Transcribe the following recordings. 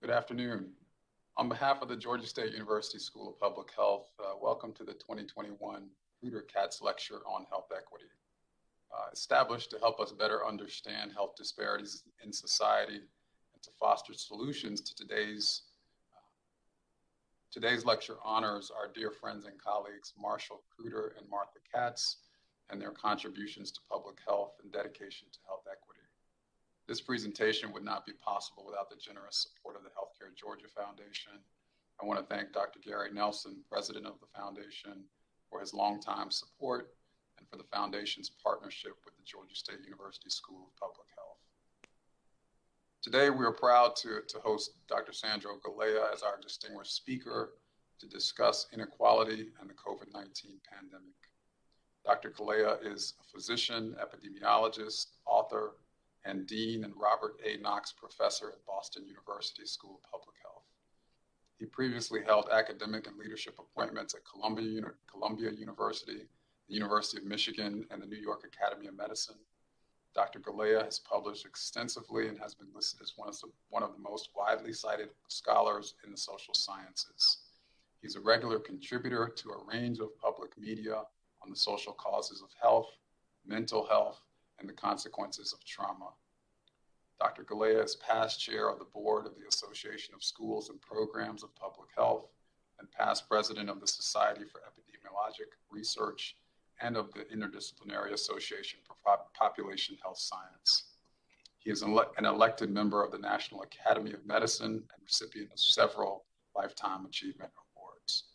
Good afternoon. On behalf of the Georgia State University School of Public Health, welcome to the 2021 Kreuter Katz Lecture on Health Equity. Established to help us better understand health disparities in society and to foster solutions to today's lecture honors our dear friends and colleagues Marshall Kreuter and Martha Katz and their contributions to public health and dedication to health equity. This presentation would not be possible without the generous support of the Healthcare Georgia Foundation. I want to thank Dr. Gary Nelson, president of the foundation, for his longtime support and for the foundation's partnership with the Georgia State University School of Public Health. Today, we are proud to host Dr. Sandro Galea as our distinguished speaker to discuss inequality and the COVID-19 pandemic. Dr. Galea is a physician, epidemiologist, author, and Dean and Robert A. Knox Professor at Boston University School of Public Health. He previously held academic and leadership appointments at Columbia University, the University of Michigan, and the New York Academy of Medicine. Dr. Galea has published extensively and has been listed as one of the most widely cited scholars in the social sciences. He's a regular contributor to a range of public media on the social causes of health, mental health, and the consequences of trauma. Dr. Galea is past chair of the board of the Association of Schools and Programs of Public Health and past president of the Society for Epidemiologic Research and of the Interdisciplinary Association for Population Health Science. He is an elected member of the National Academy of Medicine and recipient of several Lifetime Achievement Awards.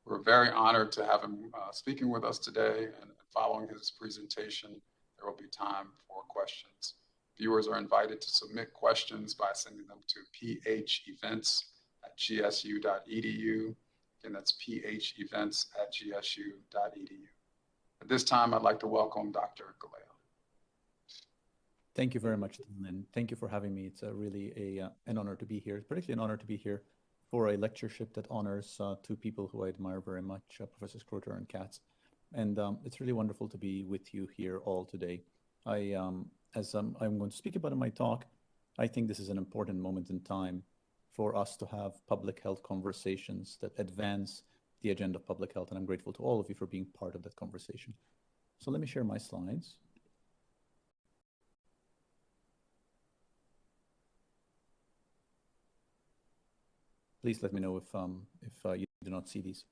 We're very honored to have him speaking with us today, and following his presentation, there will be time for questions. Viewers are invited to submit questions by sending them to phevents@gsu.edu. Again, that's phevents@gsu.edu. At this time, I'd like to welcome Dr. Galea. Thank you very much, and thank you for having me. It's really an honor to be here, particularly an honor to be here for a lectureship that honors two people who I admire very much, Professors Kreuter and Katz. And it's really wonderful to be with you here all today. As I'm going to speak about in my talk, I think this is an important moment in time for us to have public health conversations that advance the agenda of public health, and I'm grateful to all of you for being part of that conversation. So let me share my slides. Please let me know if you do not see these.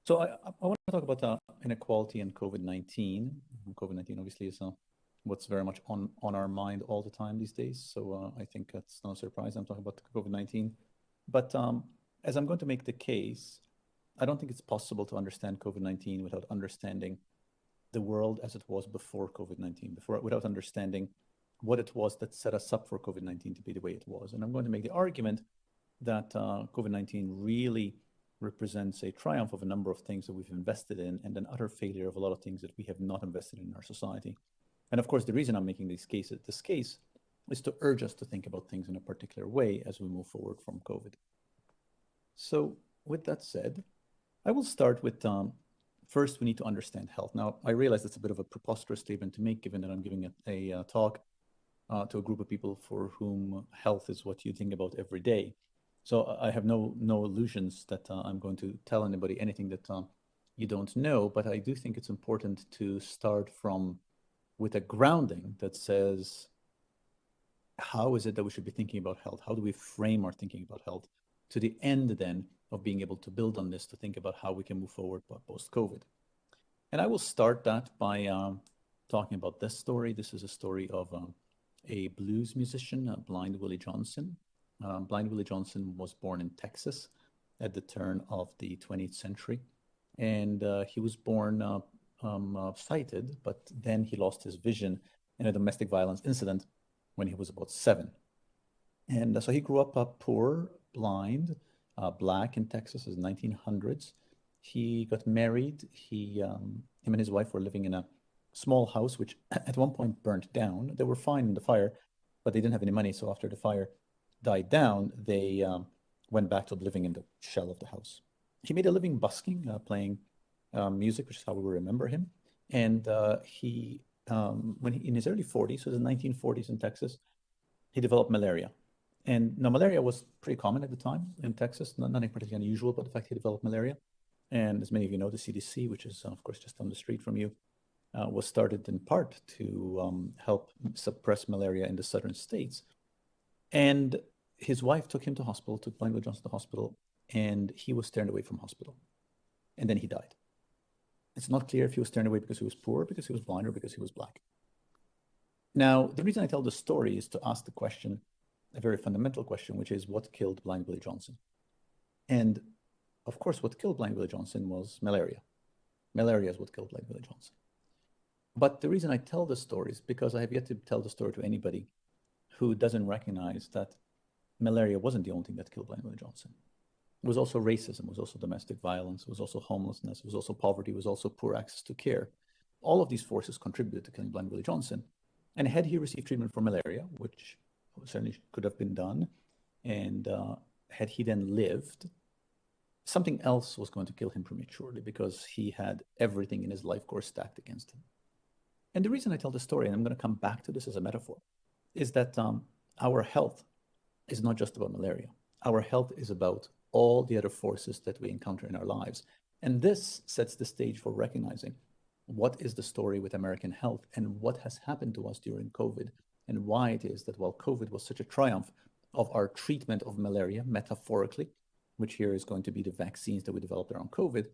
So I want to talk about inequality and COVID-19. COVID-19 obviously is what's very much on our mind all the time these days. So I think that's no surprise. I'm talking about COVID-19. But as I'm going to make the case, I don't think it's possible to understand COVID-19 without understanding the world as it was before COVID-19, without understanding what it was that set us up for COVID-19 to be the way it was. And I'm going to make the argument that COVID-19 really represents a triumph of a number of things that we've invested in and an utter failure of a lot of things that we have not invested in our society. And of course, the reason I'm making this case is to urge us to think about things in a particular way as we move forward from COVID. So with that said, I will start with, first we need to understand health. Now, I realize that's a bit of a preposterous statement to make, given that I'm giving a talk to a group of people for whom health is what you think about every day. So I have no illusions that I'm going to tell anybody anything that you don't know, but I do think it's important to start with a grounding that says, how is it that we should be thinking about health? How do we frame our thinking about health to the end then of being able to build on this to think about how we can move forward post-COVID? And I will start that by talking about this story. This is a story of a blues musician, Blind Willie Johnson. Blind Willie Johnson was born in Texas at the turn of the 20th century. And he was born sighted, but then he lost his vision in a domestic violence incident when he was about 7. And so he grew up poor, blind, black in Texas in the 1900s. He got married. Him and his wife were living in a small house, which at one point burnt down. They were fine in the fire, but they didn't have any money. So after the fire died down, they went back to living in the shell of the house. He made a living busking, playing music, which is how we remember him. And when in his early 40s, so the 1940s in Texas, he developed malaria. And now malaria was pretty common at the time in Texas, nothing particularly unusual, but the fact he developed malaria. And as many of you know, the CDC, which is of course just on the street from you, was started in part to help suppress malaria in the southern states. And his wife took him to hospital, took Blind Willie Johnson to hospital, and he was turned away from hospital. And then he died. It's not clear if he was turned away because he was poor, because he was blind, or because he was black. Now, the reason I tell this story is to ask the question, a very fundamental question, which is what killed Blind Willie Johnson? And of course, what killed Blind Willie Johnson was malaria. Malaria is what killed Blind Willie Johnson. But the reason I tell this story is because I have yet to tell the story to anybody who doesn't recognize that malaria wasn't the only thing that killed Blind Willie Johnson. It was also racism, it was also domestic violence, it was also homelessness, it was also poverty, it was also poor access to care. All of these forces contributed to killing Blind Willie Johnson. And had he received treatment for malaria, which certainly could have been done, and had he then lived, something else was going to kill him prematurely because he had everything in his life course stacked against him. And the reason I tell this story, and I'm going to come back to this as a metaphor, is that our health is not just about malaria. Our health is about all the other forces that we encounter in our lives. And this sets the stage for recognizing what is the story with American health and what has happened to us during COVID, and why it is that while COVID was such a triumph of our treatment of malaria, metaphorically, which here is going to be the vaccines that we developed around COVID,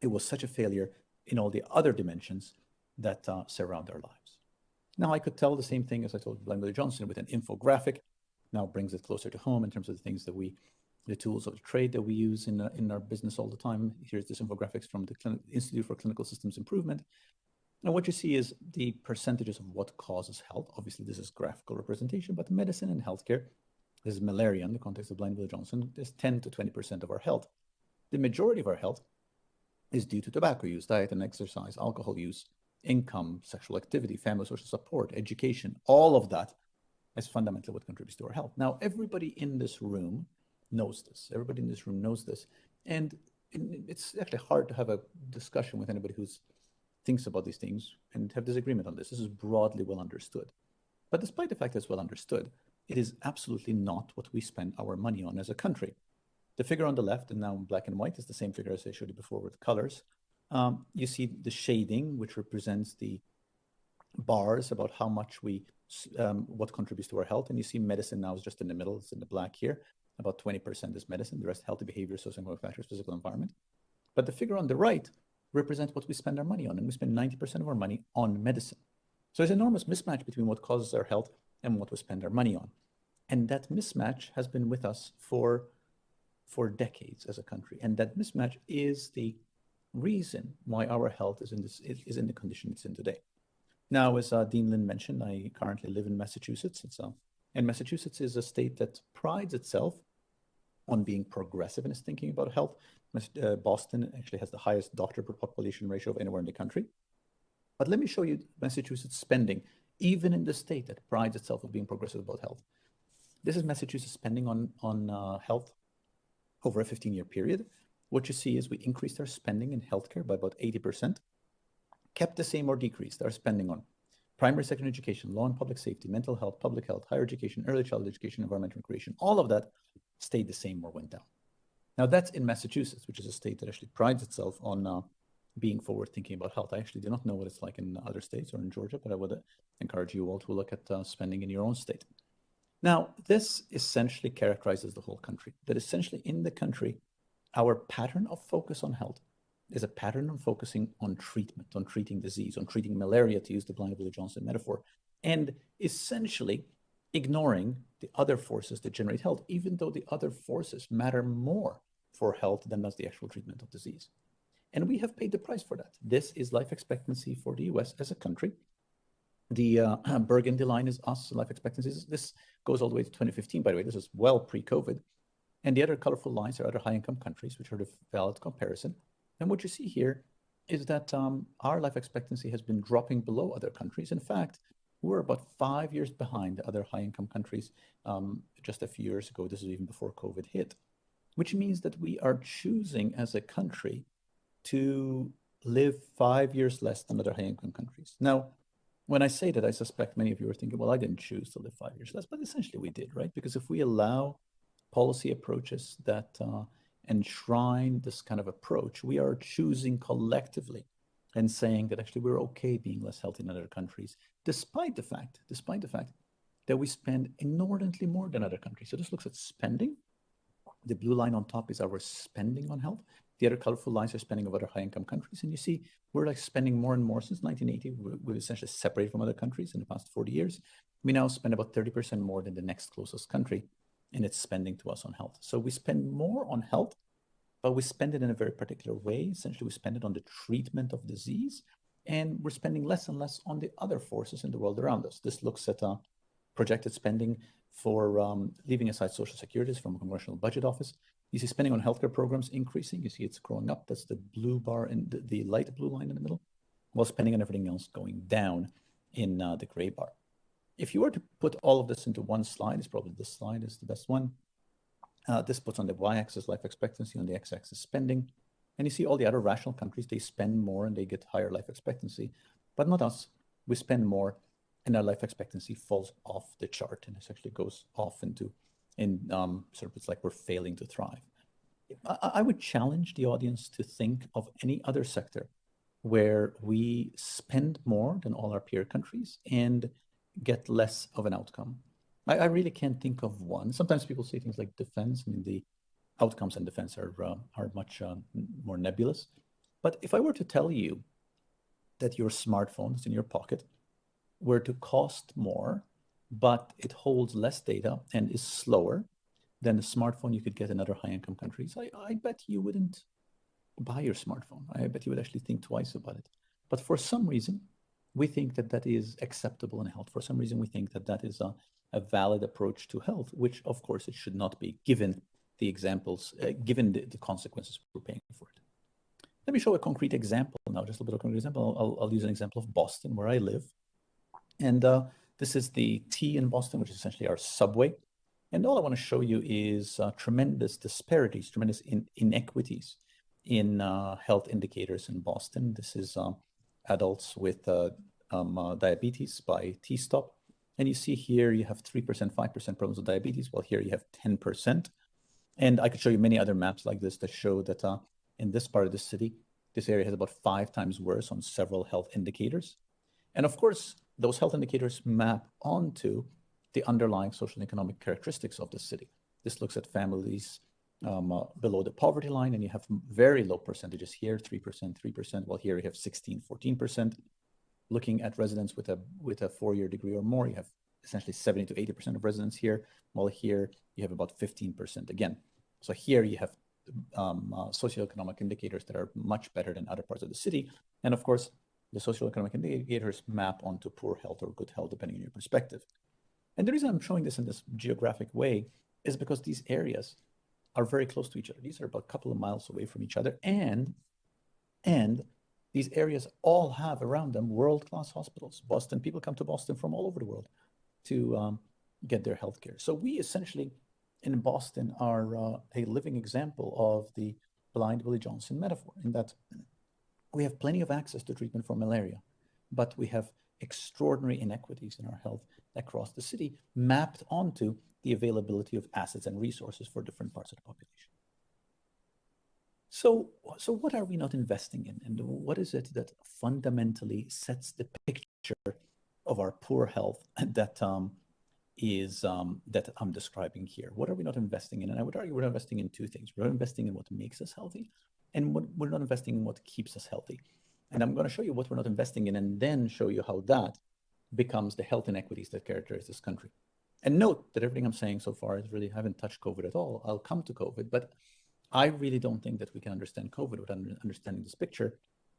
it was such a failure in all the other dimensions that surround our lives. Now, I could tell the same thing as I told Blind Willie Johnson with an infographic. Now brings it closer to home in terms of the things that the tools of the trade that we use in our business all the time. Here's this infographics from the Institute for Clinical Systems Improvement. And what you see is the percentages of what causes health. Obviously, this is graphical representation, but medicine and healthcare, this is malaria in the context of Blind Willie Johnson, is 10 to 20% of our health. The majority of our health is due to tobacco use, diet and exercise, alcohol use, income, sexual activity, family social support, education. All of that is fundamentally what contributes to our health. Now, everybody in this room knows this. Everybody in this room knows this. And it's actually hard to have a discussion with anybody who thinks about these things and have disagreement on this. This is broadly well understood. But despite the fact that it's well understood, it is absolutely not what we spend our money on as a country. The figure on the left, and now in black and white, is the same figure as I showed you before with colors. You see the shading, which represents the bars about how much what contributes to our health. And you see medicine now is just in the middle, it's in the black here. About 20% is medicine, the rest healthy behavior, socioeconomic factors, physical environment. But the figure on the right represents what we spend our money on, and we spend 90% of our money on medicine. So there's an enormous mismatch between what causes our health and what we spend our money on. And that mismatch has been with us for decades as a country. And that mismatch is the reason why our health is in the condition it's in today. Now, as Dean Lin mentioned, I currently live in Massachusetts. And Massachusetts is a state that prides itself on being progressive in its thinking about health. Boston actually has the highest doctor per population ratio of anywhere in the country. But let me show you Massachusetts spending, even in the state that prides itself on being progressive about health. This is Massachusetts spending on health over a 15-year period. What you see is we increased our spending in healthcare by about 80%, kept the same or decreased our spending on primary, secondary education, law and public safety, mental health, public health, higher education, early childhood education, environmental recreation. All of that stayed the same or went down. Now that's in Massachusetts, which is a state that actually prides itself on being forward thinking about health. I actually do not know what it's like in other states or in Georgia, but I would encourage you all to look at spending in your own state. Now, this essentially characterizes the whole country, that essentially in the country, our pattern of focus on health is a pattern of focusing on treatment, on treating disease, on treating malaria, to use the Blind Willie Johnson metaphor, and essentially ignoring the other forces that generate health, even though the other forces matter more for health than does the actual treatment of disease. And we have paid the price for that. This is life expectancy for the US as a country. The burgundy line is us, life expectancy. This goes all the way to 2015, by the way. This is well pre-COVID. And the other colorful lines are other high-income countries, which are the valid comparison. And what you see here is that our life expectancy has been dropping below other countries. In fact, we're about 5 years behind the other high-income countries just a few years ago. This is even before COVID hit, which means that we are choosing as a country to live 5 years less than other high-income countries. Now, When I say that, I suspect many of you are thinking, well, I didn't choose to live 5 years less, but essentially we did, right? Because if we allow policy approaches that enshrine this kind of approach, we are choosing collectively and saying that actually we're okay being less healthy in other countries, despite the fact that we spend inordinately more than other countries. So this looks at spending. The blue line on top is our spending on health. The other colorful lines are spending of other high-income countries. And you see, we're like spending more and more since 1980. We've essentially separated from other countries in the past 40 years. We now spend about 30% more than the next closest country in its spending to us on health. So we spend more on health, but we spend it in a very particular way. Essentially, we spend it on the treatment of disease, and we're spending less and less on the other forces in the world around us. This looks at projected spending for leaving aside social securities from a congressional budget office. You see spending on healthcare programs increasing. You see it's growing up. That's the blue bar and the light blue line in the middle, while spending on everything else going down in the gray bar. If you were to put all of this into one slide, it's probably this slide is the best one. This puts on the y-axis life expectancy, on the x-axis spending. And you see all the other rational countries, they spend more and they get higher life expectancy, but not us. We spend more and our life expectancy falls off the chart and it actually goes off into, sort of, it's like we're failing to thrive. I would challenge the audience to think of any other sector where we spend more than all our peer countries and get less of an outcome. I really can't think of one. Sometimes people say things like defense. I mean, the outcomes in defense are much more nebulous. But if I were to tell you that your smartphone is in your pocket were to cost more, but it holds less data and is slower than the smartphone you could get in other high-income countries, I bet you wouldn't buy your smartphone. I bet you would actually think twice about it. But for some reason, we think that that is acceptable in health. For some reason, we think that that is a valid approach to health, which of course it should not be, given the examples, given the consequences we're paying for it. Let me show a concrete example now, just a little concrete example. I'll use an example of Boston, where I live. And this is the T in Boston, which is essentially our subway. And all I want to show you is tremendous disparities, tremendous inequities in health indicators in Boston. This is adults with diabetes by T-stop. And you see here you have 3%, 5% problems with diabetes, while here you have 10%. And I could show you many other maps like this that show that in this part of the city, this area has about 5 times worse on several health indicators. And of course, those health indicators map onto the underlying social and economic characteristics of the city. This looks at families below the poverty line, and you have very low percentages here, 3%, 3%, while here you have 16, 14%. Looking at residents with a 4-year degree or more, you have essentially 70 to 80% of residents here, while here you have about 15% again. So here you have socioeconomic indicators that are much better than other parts of the city. And of course, the socioeconomic indicators map onto poor health or good health, depending on your perspective. And the reason I'm showing this in this geographic way is because these areas are very close to each other. These are about a couple of miles away from each other. And these areas all have around them world-class hospitals. Boston, people come to Boston from all over the world to get their healthcare. So we essentially in Boston are a living example of the Blind Willie Johnson metaphor, in that we have plenty of access to treatment for malaria, but we have extraordinary inequities in our health across the city mapped onto the availability of assets and resources for different parts of the population. So what are we not investing in? And what is it that fundamentally sets the picture of our poor health that that I'm describing here? What are we not investing in? And I would argue we're not investing in 2 things. We're not investing in what makes us healthy, and we're not investing in what keeps us healthy. And I'm going to show you what we're not investing in, and then show you how that becomes the health inequities that characterize this country. And note that everything I'm saying so far is really, haven't touched COVID at all. I'll come to COVID, but I really don't think that we can understand COVID without understanding this picture,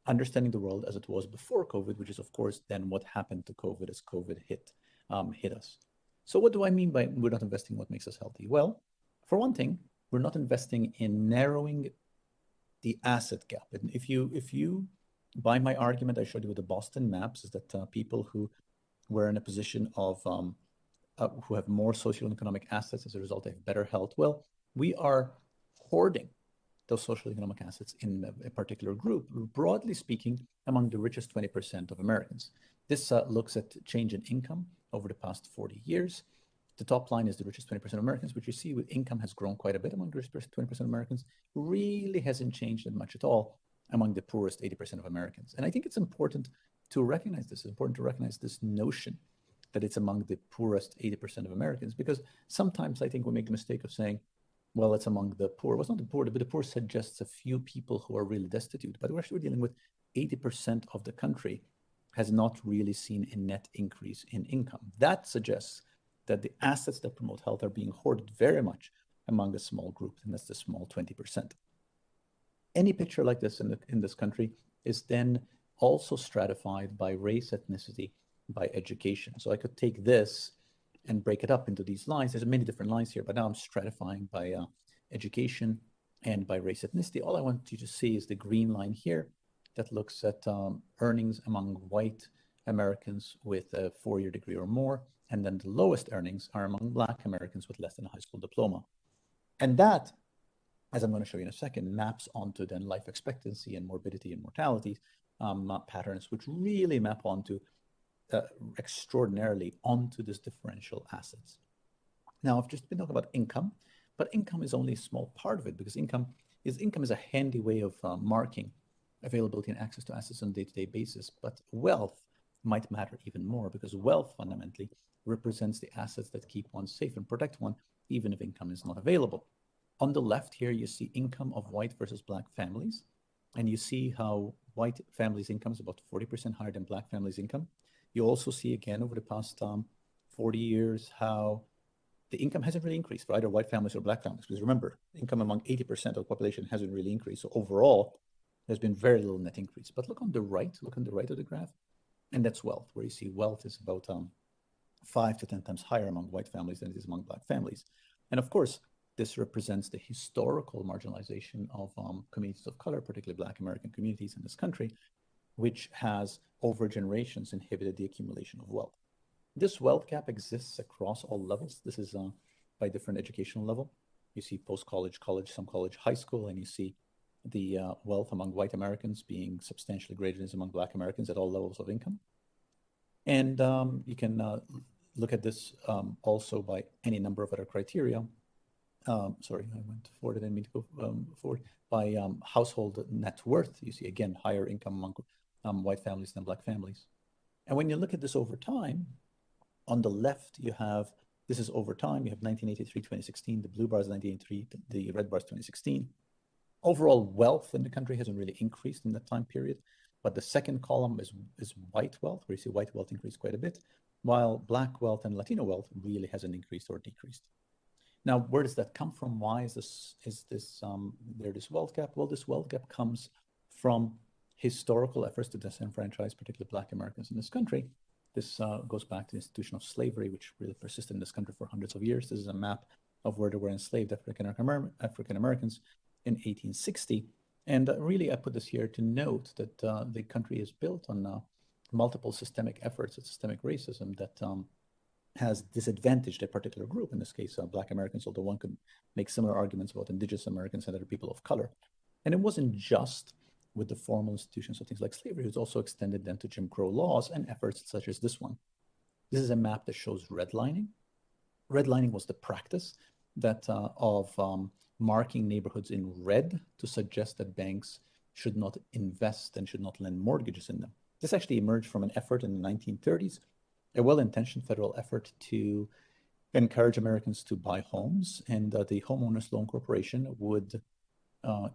understanding the world as it was before COVID, which is of course then what happened to COVID as COVID hit us. So what do I mean by we're not investing in what makes us healthy? Well, for one thing, we're not investing in narrowing the asset gap. And if you by my argument I showed you with the Boston maps, is that people who were in a position of who have more social and economic assets as a result, they have better health. Well, we are hoarding those social economic assets in a particular group, broadly speaking, among the richest 20% of Americans. This looks at change in income over the past 40 years. The top line is the richest 20% of Americans, which you see with income has grown quite a bit among the richest 20% of Americans, really hasn't changed that much at all among the poorest 80% of Americans. And I think it's important to recognize this. It's important to recognize this notion that it's among the poorest 80% of Americans, because sometimes I think we make the mistake of saying, well, it's among the poor. Well, it's not the poor, but the poor suggests a few people who are really destitute. But we're actually dealing with 80% of the country has not really seen a net increase in income. That suggests that the assets that promote health are being hoarded very much among a small group, and that's the small 20%. Any picture like this in this country is then also stratified by race, ethnicity, by education. So I could take this and break it up into these lines. There's many different lines here, but now I'm stratifying by education and by race, ethnicity. All I want you to see is the green line here that looks at earnings among white Americans with a 4-year degree or more. And then the lowest earnings are among Black Americans with less than a high school diploma. And that, as I'm going to show you in a second, maps onto then life expectancy and morbidity and mortality patterns, which really map onto extraordinarily onto this differential assets. Now, I've just been talking about income, but income is only a small part of it, because income is a handy way of marking availability and access to assets on a day-to-day basis. But wealth might matter even more, because wealth fundamentally represents the assets that keep one safe and protect one, even if income is not available. On the left here, you see income of white versus Black families. And you see how white families' income is about 40% higher than Black families' income. You also see, again, over the past 40 years, how the income hasn't really increased for either white families or Black families. Because remember, income among 80% of the population hasn't really increased. So overall, there's been very little net increase. But look on the right of the graph, and that's wealth, where you see wealth is about 5 to 10 times higher among white families than it is among Black families. And of course, this represents the historical marginalization of communities of color, particularly Black American communities in this country, which has over generations inhibited the accumulation of wealth. This wealth gap exists across all levels. This is by different educational level. You see post-college, college, some college, high school, and you see the wealth among white Americans being substantially greater than among Black Americans at all levels of income. And you can look at this also by any number of other criteria. Sorry, I went forward, I didn't mean to go forward. By household net worth, you see, again, higher income among white families than Black families. And when you look at this over time, on the left, you have, this is over time, you have 1983, 2016, the blue bar is 1983, the red bar is 2016. Overall wealth in the country hasn't really increased in that time period, but the second column is white wealth, where you see white wealth increased quite a bit, while Black wealth and Latino wealth really hasn't increased or decreased. Now, where does that come from? Why is this wealth gap? Well, this wealth gap comes from historical efforts to disenfranchise particularly Black Americans in this country. This goes back to the institution of slavery, which really persisted in this country for hundreds of years. This is a map of where there were enslaved African Americans in 1860. And really, I put this here to note that the country is built on multiple systemic efforts at systemic racism that has disadvantaged a particular group, in this case, Black Americans, although one could make similar arguments about Indigenous Americans and other people of color. And it wasn't just with the formal institutions of things like slavery, it was also extended then to Jim Crow laws and efforts such as this one. This is a map that shows redlining. Redlining was the practice that of marking neighborhoods in red to suggest that banks should not invest and should not lend mortgages in them. This actually emerged from an effort in the 1930s, a well-intentioned federal effort to encourage Americans to buy homes, and the Homeowners Loan Corporation would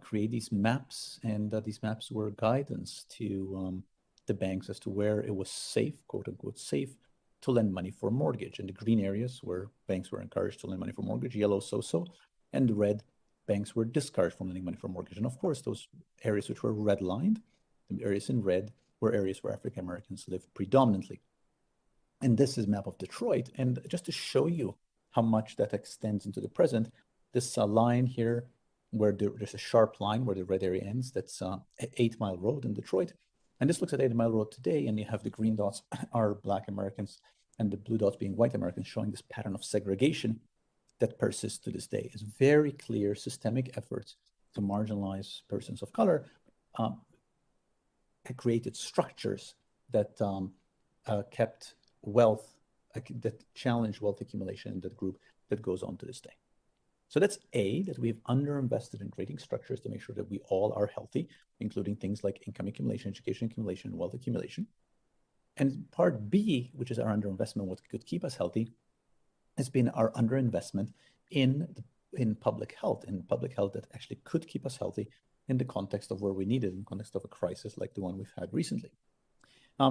create these maps, and these maps were guidance to the banks as to where it was safe, quote unquote safe, to lend money for mortgage. And the green areas where banks were encouraged to lend money for mortgage, yellow so-so, and the red, banks were discouraged from lending money for mortgage. And of course, those areas which were redlined, the areas in red, were areas where African Americans lived predominantly. And this is a map of Detroit. And just to show you how much that extends into the present, this line here, where there's a sharp line where the red area ends, that's 8 Mile Road in Detroit. And this looks at 8 Mile Road today, and you have the green dots are Black Americans and the blue dots being white Americans, showing this pattern of segregation that persists to this day. It's very clear systemic efforts to marginalize persons of color, created structures that kept wealth, that challenged wealth accumulation in that group that goes on to this day. So that's A, that we've underinvested in creating structures to make sure that we all are healthy, including things like income accumulation, education accumulation, and wealth accumulation. And part B, which is our underinvestment, what could keep us healthy, has been our underinvestment in public health that actually could keep us healthy in the context of where we need it, in the context of a crisis like the one we've had recently.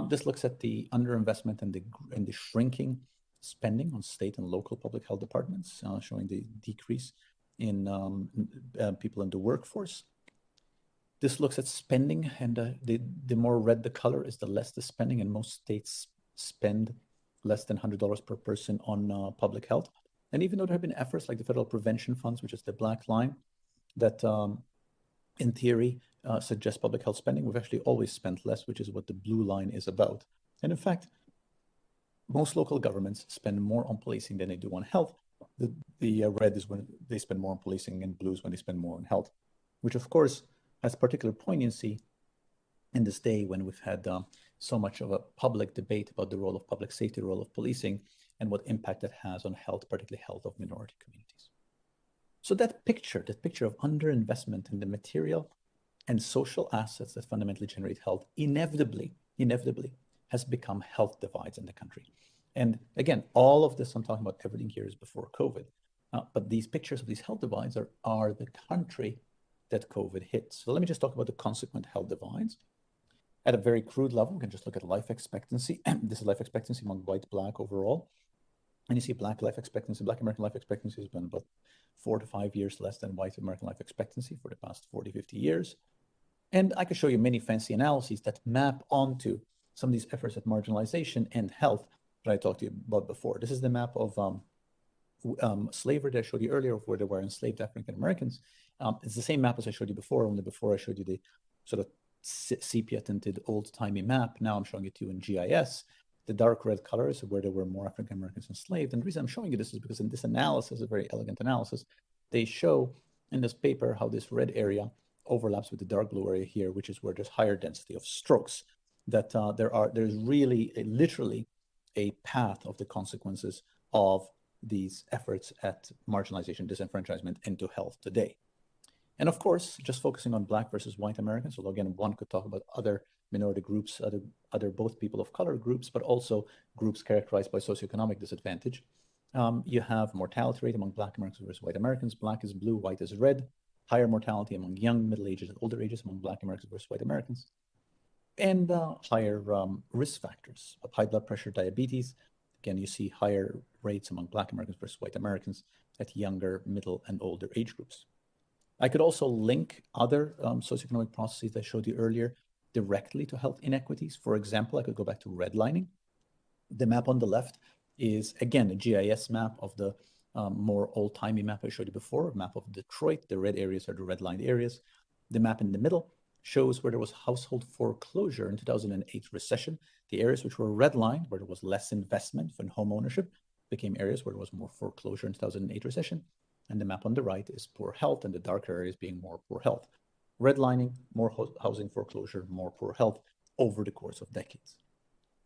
This looks at the underinvestment and the shrinking spending on state and local public health departments, showing the decrease in people in the workforce. This looks at spending, and the more red the color is, the less the spending, and most states spend less than $100 per person on public health. And even though there have been efforts like the Federal Prevention Funds, which is the black line, that in theory suggest public health spending, we've actually always spent less, which is what the blue line is about. And in fact, most local governments spend more on policing than they do on health. The red is when they spend more on policing, and blue is when they spend more on health, which of course has particular poignancy in this day when we've had so much of a public debate about the role of public safety, the role of policing, and what impact that has on health, particularly health of minority communities. So that picture of underinvestment in the material and social assets that fundamentally generate health inevitably has become health divides in the country. And again, all of this, I'm talking about everything here, is before COVID. But these pictures of these health divides are the country that COVID hits. So let me just talk about the consequent health divides. At a very crude level, we can just look at life expectancy. This is life expectancy among white, black overall. And you see black American life expectancy has been about 4 to 5 years less than white American life expectancy for the past 40, 50 years. And I could show you many fancy analyses that map onto some of these efforts at marginalization and health that I talked to you about before. This is the map of slavery that I showed you earlier, of where there were enslaved African Americans. It's the same map as I showed you before, only before I showed you the sort of sepia tinted old-timey map. Now I'm showing it to you in GIS. The dark red colors are where there were more African Americans enslaved. And the reason I'm showing you this is because in this analysis, a very elegant analysis, they show in this paper how this red area overlaps with the dark blue area here, which is where there's higher density of strokes. That there's really literally a path of the consequences of these efforts at marginalization, disenfranchisement into health today. And of course, just focusing on black versus white Americans, although again, one could talk about other minority groups, other both people of color groups, but also groups characterized by socioeconomic disadvantage. You have mortality rate among black Americans versus white Americans. Black is blue, white is red. Higher mortality among young, middle ages, and older ages among black Americans versus white Americans. And higher risk factors of high blood pressure, diabetes. Again, you see higher rates among black Americans versus white Americans at younger, middle, and older age groups. I could also link other socioeconomic processes that I showed you earlier directly to health inequities. For example, I could go back to redlining. The map on the left is, again, a GIS map of the more old-timey map I showed you before, a map of Detroit. The red areas are the redlined areas. The map in the middle shows where there was household foreclosure in 2008 recession. The areas which were redlined, where there was less investment in home ownership, became areas where there was more foreclosure in 2008 recession. And the map on the right is poor health, and the darker areas being more poor health. Redlining, more housing foreclosure, more poor health over the course of decades.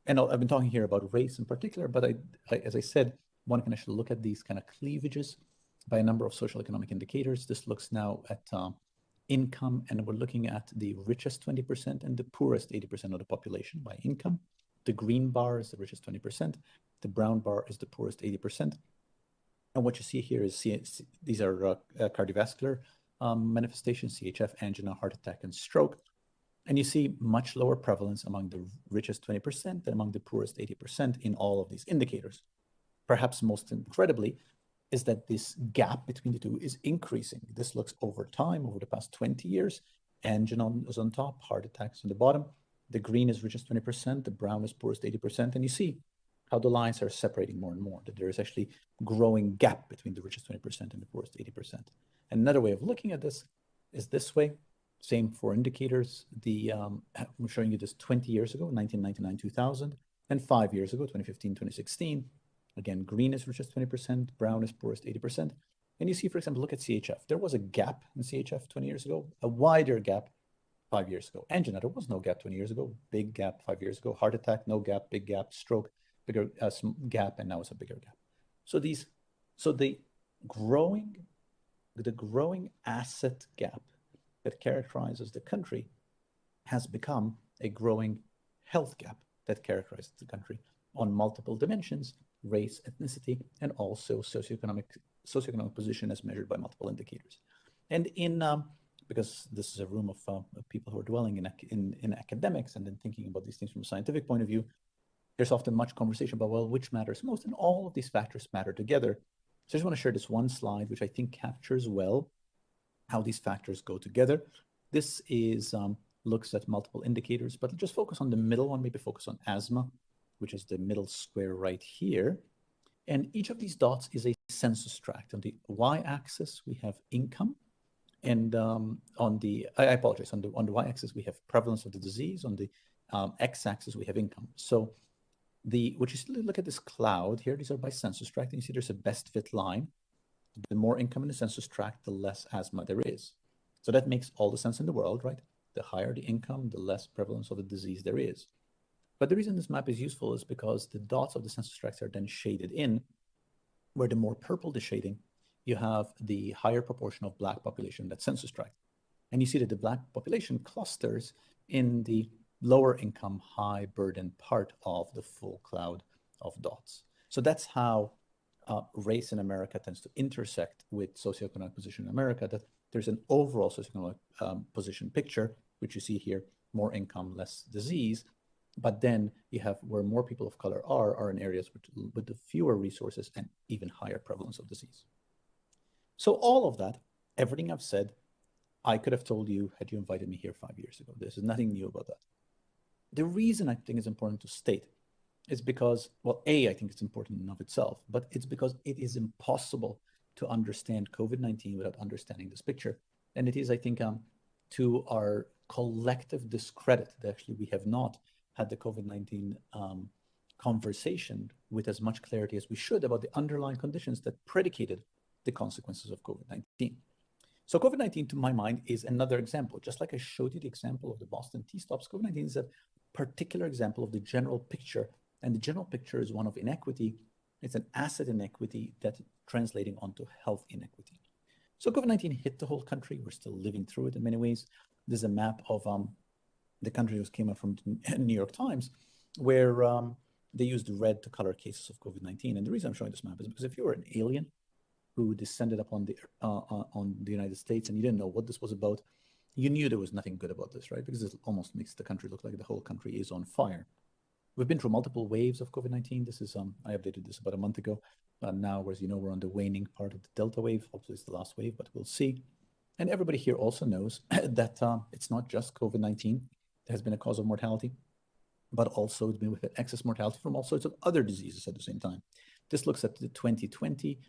And I've been talking here about race in particular, but as I said, one can actually look at these kind of cleavages by a number of social economic indicators. This looks now at income, and we're looking at the richest 20% and the poorest 80% of the population by income. The green bar is the richest 20%. The brown bar is the poorest 80%. And what you see here is these are cardiovascular manifestations, CHF, angina, heart attack, and stroke. And you see much lower prevalence among the richest 20% than among the poorest 80% in all of these indicators. Perhaps most incredibly is that this gap between the two is increasing. This looks over time, over the past 20 years. Angina is on top, heart attacks on the bottom. The green is richest 20%, the brown is poorest 80%. And you see how the lines are separating more and more, that there is actually growing gap between the richest 20% and the poorest 80%. And another way of looking at this is this way. Same for indicators. I'm showing you this 20 years ago, 1999, 2000, and 5 years ago, 2015, 2016. Again, green is richest 20%, brown is poorest 80%. And you see, for example, look at CHF. There was a gap in CHF 20 years ago, a wider gap 5 years ago. Angina, there was no gap 20 years ago, big gap 5 years ago. Heart attack, no gap, big gap. Stroke, bigger gap, and now it's a bigger gap. So the growing asset gap that characterizes the country has become a growing health gap that characterizes the country on multiple dimensions: race, ethnicity, and also socioeconomic position as measured by multiple indicators. And because this is a room of people who are dwelling in academics and then thinking about these things from a scientific point of view, there's often much conversation about, well, which matters most, and all of these factors matter together. So I just want to share this one slide, which I think captures well how these factors go together. This is looks at multiple indicators, but just focus on the middle one, maybe focus on asthma, which is the middle square right here. And each of these dots is a census tract. On the y-axis, we have income. And on the, I apologize, on the y-axis, we have prevalence of the disease. On the x-axis, we have income. So what you see, look at this cloud here, these are by census tract, and you see there's a best fit line. The more income in the census tract, the less asthma there is. So that makes all the sense in the world, right? The higher the income, the less prevalence of the disease there is. But the reason this map is useful is because the dots of the census tracts are then shaded in, where the more purple the shading, you have the higher proportion of Black population in that census tract. And you see that the Black population clusters in the lower income, high burden part of the full cloud of dots. So that's how race in America tends to intersect with socioeconomic position in America, that there's an overall socioeconomic position picture, which you see here, more income, less disease. But then you have where more people of color are in areas with the fewer resources and even higher prevalence of disease. So all of that, everything I've said, I could have told you had you invited me here 5 years ago. There's nothing new about that. The reason I think it's important to state is because, well, I think it's important in and of itself, but it's because it is impossible to understand COVID-19 without understanding this picture. And it is, I think, to our collective discredit that actually we have not had the COVID-19 conversation with as much clarity as we should about the underlying conditions that predicated the consequences of COVID-19. So COVID-19, to my mind, is another example. Just like I showed you the example of the Boston T-stops, COVID-19 is a particular example of the general picture. And the general picture is one of inequity. It's an asset inequity that's translating onto health inequity. So COVID-19 hit the whole country. We're still living through it in many ways. There's a map of the country that came out from the New York Times, where they used red to color cases of COVID-19. And the reason I'm showing this map is because if you were an alien who descended upon the United States and you didn't know what this was about, you knew there was nothing good about this, right? Because it almost makes the country look like the whole country is on fire. We've been through multiple waves of COVID-19. This is, I updated this about a month ago. Now, as you know, we're on the waning part of the Delta wave. Hopefully it's the last wave, but we'll see. And everybody here also knows that it's not just COVID-19 that has been a cause of mortality, but also it's been with excess mortality from all sorts of other diseases at the same time. This looks at the 2020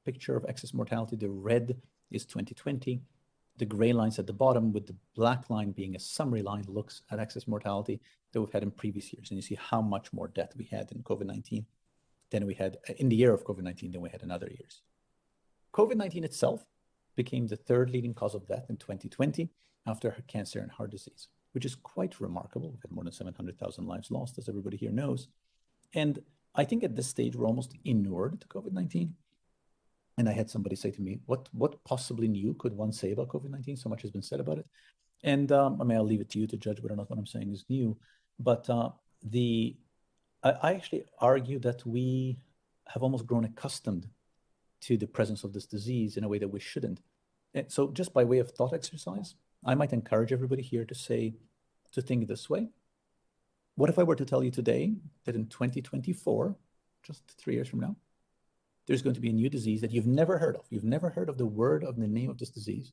picture of excess mortality. The red is 2020. The gray lines at the bottom with the black line being a summary line looks at excess mortality that we've had in previous years. And you see how much more death we had in COVID-19 than we had in the year of COVID-19 than we had in other years. COVID-19 itself became the third leading cause of death in 2020 after cancer and heart disease, which is quite remarkable. We've had more than 700,000 lives lost, as everybody here knows. And I think at this stage, we're almost inured to COVID-19. And I had somebody say to me, what possibly new could one say about COVID-19? So much has been said about it. And I mean, I'll leave it to you to judge whether or not what I'm saying is new. But I actually argue that we have almost grown accustomed to the presence of this disease in a way that we shouldn't. And so just by way of thought exercise, I might encourage everybody here to think this way. What if I were to tell you today that in 2024, just 3 years from now, there's going to be a new disease that you've never heard of. You've never heard of the word of the name of this disease.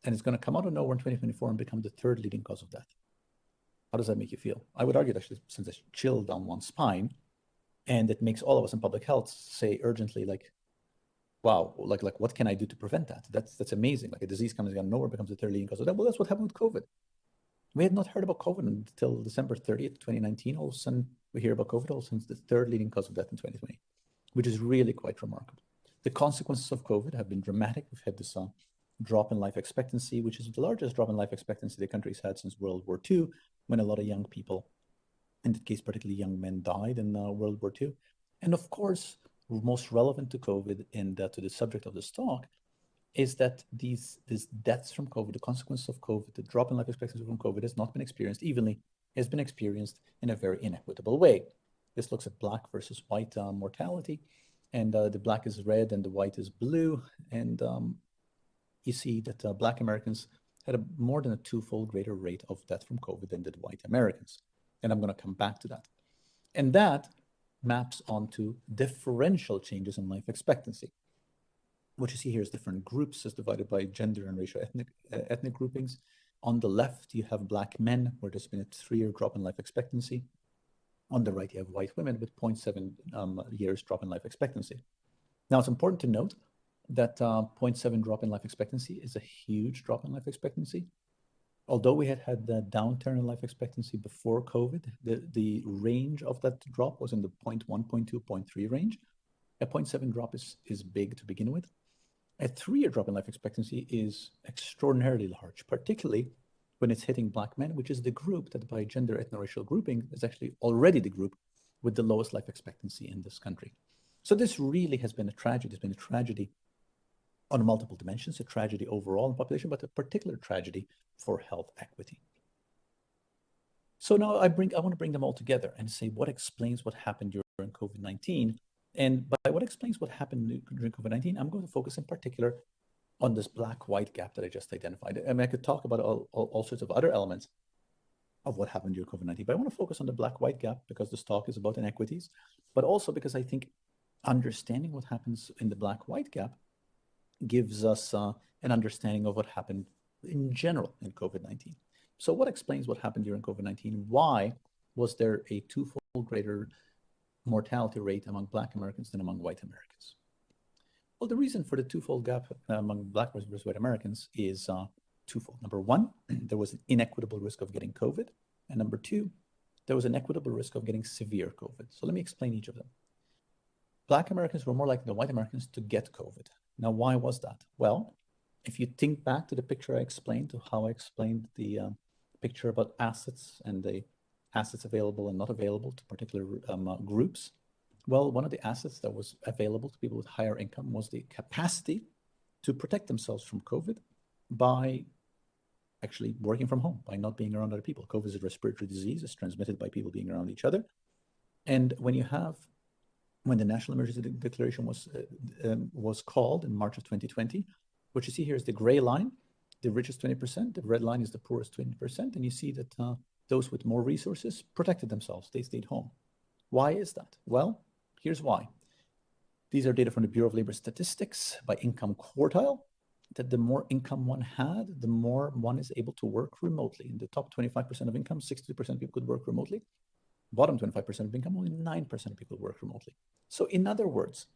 And it's going to come out of nowhere in 2024 and become the third leading cause of death. How does that make you feel? I would argue that actually sends a chill down one's spine. And it makes all of us in public health say urgently, like, wow, like what can I do to prevent that? That's amazing. Like a disease comes out of nowhere, becomes the third leading cause of death. Well, that's what happened with COVID. We had not heard about COVID until December 30th, 2019. All of a sudden, we hear about COVID. All of a sudden, it's the third leading cause of death in 2020, which is really quite remarkable. The consequences of COVID have been dramatic. We've had this drop in life expectancy, which is the largest drop in life expectancy the country's had since World War II, when a lot of young people, in that case, particularly young men, died in World War II. And of course, most relevant to COVID and to the subject of this talk is that these deaths from COVID, the consequences of COVID, the drop in life expectancy from COVID has not been experienced evenly, has been experienced in a very inequitable way. This looks at black versus white mortality, and the black is red and the white is blue. And you see that black Americans had a more than a twofold greater rate of death from COVID than did white Americans. And I'm going to come back to that. And that maps onto differential changes in life expectancy. What you see here is different groups as divided by gender and racial ethnic groupings. On the left, you have black men, where there's been a 3-year drop in life expectancy. On the right, you have white women with 0.7 years drop in life expectancy. Now, it's important to note that 0.7 drop in life expectancy is a huge drop in life expectancy. Although we had the downturn in life expectancy before COVID, the range of that drop was in the 0.1, 0.2, 0.3 range. A 0.7 drop is big to begin with. A 3-year drop in life expectancy is extraordinarily large, particularly when it's hitting black men, which is the group that by gender ethno-racial grouping is actually already the group with the lowest life expectancy in this country. So this really has been a tragedy. It's been a tragedy on multiple dimensions, a tragedy overall in population, but a particular tragedy for health equity. So now I want to bring them all together and say what explains what happened during COVID-19. And by what explains what happened during COVID-19, I'm going to focus in particular on this black-white gap that I just identified. I mean, I could talk about all sorts of other elements of what happened during COVID-19, but I want to focus on the black-white gap because this talk is about inequities, but also because I think understanding what happens in the black-white gap gives us an understanding of what happened in general in COVID-19. So what explains what happened during COVID-19? Why was there a twofold greater mortality rate among black Americans than among white Americans? Well, the reason for the twofold gap among black versus white Americans is twofold. Number one, there was an inequitable risk of getting COVID. And number two, there was an equitable risk of getting severe COVID. So let me explain each of them. Black Americans were more likely than white Americans to get COVID. Now, why was that? Well, if you think back to the picture I explained, to how I explained the picture about assets and the assets available and not available to particular groups, well, one of the assets that was available to people with higher income was the capacity to protect themselves from COVID by actually working from home, by not being around other people. COVID is a respiratory disease. It's transmitted by people being around each other. And when the National Emergency Declaration was called in March of 2020, what you see here is the gray line, the richest 20%, the red line is the poorest 20%, and you see that those with more resources protected themselves. They stayed home. Why is that? Well, here's why. These are data from the Bureau of Labor Statistics by income quartile, that the more income one had, the more one is able to work remotely. In the top 25% of income, 60% of people could work remotely. Bottom 25% of income, only 9% of people work remotely. So in other words,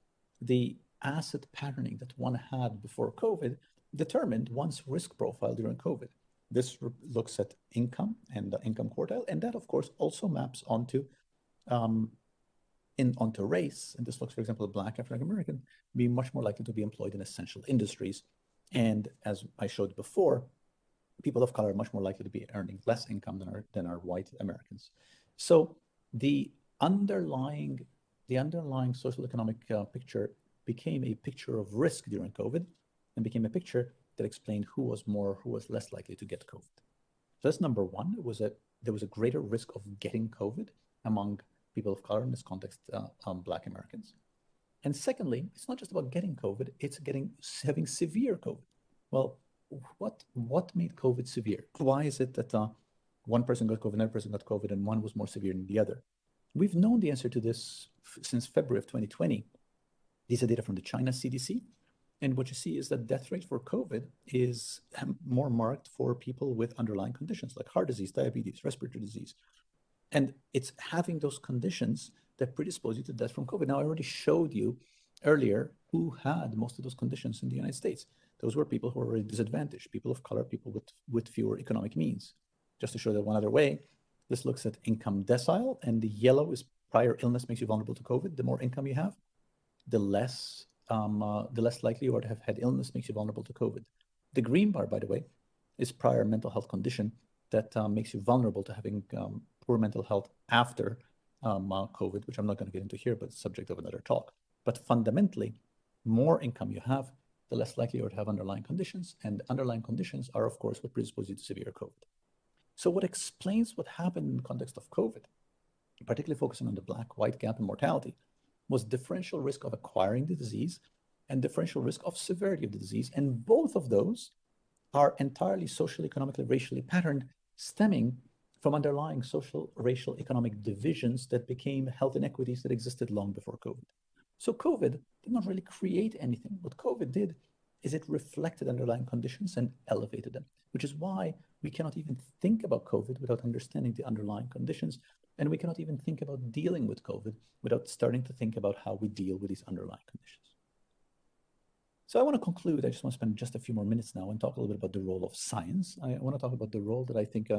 the asset patterning that one had before COVID determined one's risk profile during COVID. This looks at income and the income quartile, and that of course also maps onto race. And this looks, for example, a black African American being much more likely to be employed in essential industries. And as I showed before, people of color are much more likely to be earning less income than our white Americans. So the underlying social economic picture became a picture of risk during COVID and became a picture that explained who was less likely to get COVID. So that's number one. There was a greater risk of getting COVID among people of color, in this context, Black Americans. And secondly, it's not just about getting COVID, it's having severe COVID. Well, what made COVID severe? Why is it that one person got COVID, another person got COVID, and one was more severe than the other? We've known the answer to this since February of 2020. These are data from the China CDC. And what you see is that death rate for COVID is more marked for people with underlying conditions like heart disease, diabetes, respiratory disease. And it's having those conditions that predispose you to death from COVID. Now, I already showed you earlier who had most of those conditions in the United States. Those were people who were already disadvantaged, people of color, people with fewer economic means. Just to show that one other way, this looks at income decile, and the yellow is prior illness makes you vulnerable to COVID. The more income you have, the less the less likely you are to have had illness makes you vulnerable to COVID. The green bar, by the way, is prior mental health condition that makes you vulnerable to having poor mental health after COVID, which I'm not going to get into here, but it's subject of another talk. But fundamentally, more income you have, the less likely you are to have underlying conditions, and underlying conditions are, of course, what predispose you to severe COVID. So what explains what happened in the context of COVID, particularly focusing on the black-white gap in mortality, was differential risk of acquiring the disease and differential risk of severity of the disease. And both of those are entirely social, economically, racially patterned, stemming from underlying social, racial, economic divisions that became health inequities that existed long before COVID. So COVID did not really create anything. What COVID did is it reflected underlying conditions and elevated them, which is why we cannot even think about COVID without understanding the underlying conditions. And we cannot even think about dealing with COVID without starting to think about how we deal with these underlying conditions. So I want to conclude. I just want to spend just a few more minutes now and talk a little bit about the role of science. I want to talk about the role that I think